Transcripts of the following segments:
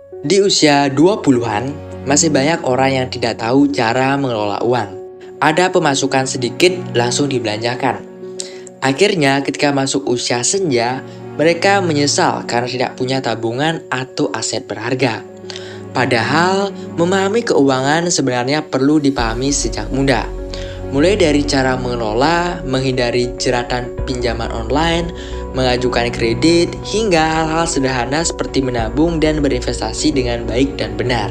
Di usia 20-an, masih banyak orang yang tidak tahu cara mengelola uang. Ada pemasukan sedikit langsung dibelanjakan. Akhirnya ketika masuk usia senja, mereka menyesal karena tidak punya tabungan atau aset berharga. Padahal, memahami keuangan sebenarnya perlu dipahami sejak muda. Mulai dari cara mengelola, menghindari jeratan pinjaman online, mengajukan kredit, hingga hal-hal sederhana seperti menabung dan berinvestasi dengan baik dan benar.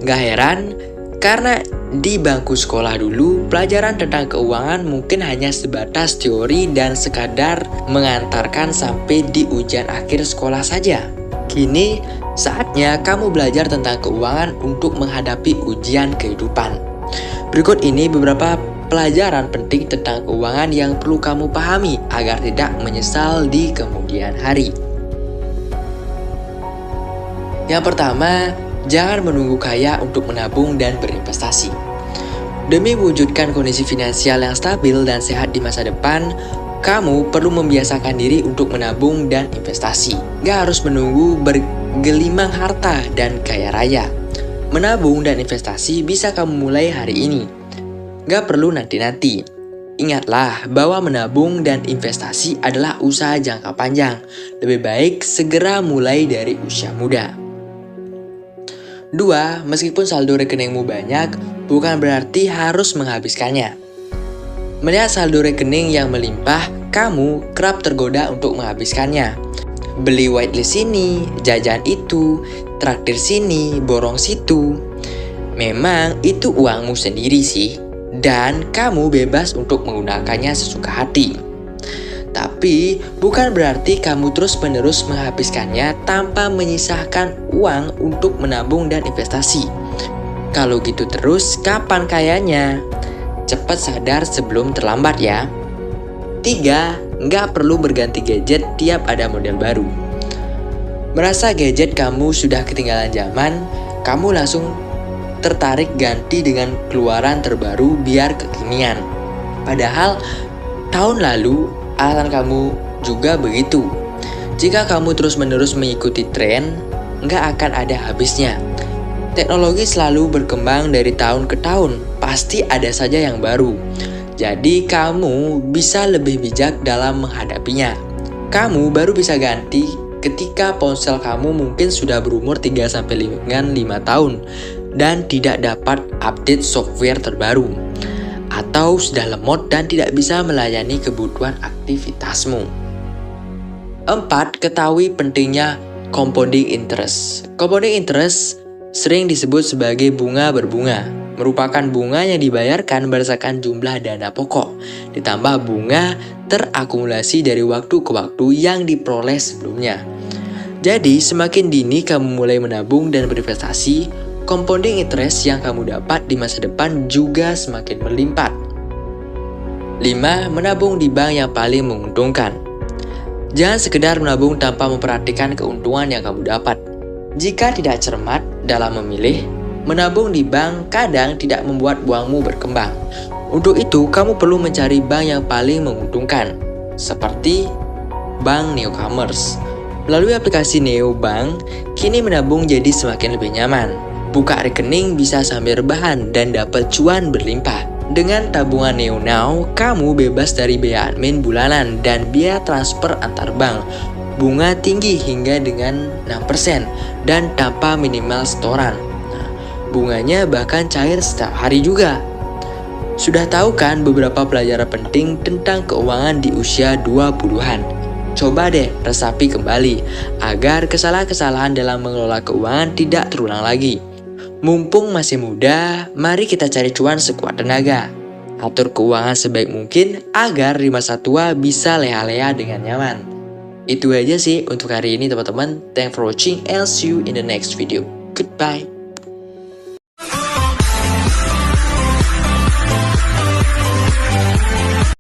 Gak heran, karena di bangku sekolah dulu, pelajaran tentang keuangan mungkin hanya sebatas teori dan sekadar mengantarkan sampai di ujian akhir sekolah saja. Kini, saatnya kamu belajar tentang keuangan untuk menghadapi ujian kehidupan. Berikut ini beberapa pelajaran penting tentang keuangan yang perlu kamu pahami agar tidak menyesal di kemudian hari. Yang pertama, jangan menunggu kaya untuk menabung dan berinvestasi. Demi mewujudkan kondisi finansial yang stabil dan sehat di masa depan, kamu perlu membiasakan diri untuk menabung dan investasi. Gak harus menunggu bergelimang harta dan kaya raya. Menabung dan investasi bisa kamu mulai hari ini. Gak perlu nanti-nanti. Ingatlah bahwa menabung dan investasi adalah usaha jangka panjang. Lebih baik segera mulai dari usia muda. 2. Meskipun saldo rekeningmu banyak, bukan berarti harus menghabiskannya. Melihat saldo rekening yang melimpah, kamu kerap tergoda untuk menghabiskannya. Beli whitelist sini, jajan itu, traktir sini, borong situ. Memang itu uangmu sendiri sih, dan kamu bebas untuk menggunakannya sesuka hati. Tapi bukan berarti kamu terus-menerus menghabiskannya tanpa menyisakan uang untuk menabung dan investasi. Kalau gitu terus, kapan kayanya? Cepat sadar sebelum terlambat ya. 3. Nggak perlu berganti gadget tiap ada model baru. Merasa gadget kamu sudah ketinggalan zaman, kamu langsung tertarik ganti dengan keluaran terbaru biar kekinian. Padahal tahun lalu alasan kamu juga begitu. Jika kamu terus-menerus mengikuti tren, nggak akan ada habisnya. Teknologi selalu berkembang dari tahun ke tahun, pasti ada saja yang baru. Jadi kamu bisa lebih bijak dalam menghadapinya. Kamu baru bisa ganti ketika ponsel kamu mungkin sudah berumur 3-5 tahun dan tidak dapat update software terbaru, atau sudah lemot dan tidak bisa melayani kebutuhan aktivitasmu. 4. Ketahui pentingnya compounding interest. Compounding interest sering disebut sebagai bunga berbunga, merupakan bunga yang dibayarkan berdasarkan jumlah dana pokok, ditambah bunga terakumulasi dari waktu ke waktu yang diperoleh sebelumnya. Jadi, semakin dini kamu mulai menabung dan berinvestasi, compounding interest yang kamu dapat di masa depan juga semakin melimpah. 5. Menabung di bank yang paling menguntungkan. Jangan sekedar menabung tanpa memperhatikan keuntungan yang kamu dapat. Jika tidak cermat dalam memilih, menabung di bank kadang tidak membuat uangmu berkembang. Untuk itu, kamu perlu mencari bank yang paling menguntungkan, seperti Bank Newcomers. Melalui aplikasi Neobank, kini menabung jadi semakin lebih nyaman. Buka rekening bisa sambil rebahan dan dapat cuan berlimpah. Dengan tabungan NeoNow, kamu bebas dari biaya admin bulanan dan biaya transfer antar bank. Bunga tinggi hingga dengan 6% dan tanpa minimal setoran. Nah, bunganya bahkan cair setiap hari juga. Sudah tahu kan beberapa pelajaran penting tentang keuangan di usia 20-an? Coba deh resapi kembali agar kesalahan-kesalahan dalam mengelola keuangan tidak terulang lagi. Mumpung masih muda, mari kita cari cuan sekuat tenaga. Atur keuangan sebaik mungkin agar di masa tua bisa leha-leha dengan nyaman. Itu aja sih untuk hari ini teman-teman. Thanks for watching and see you in the next video. Goodbye.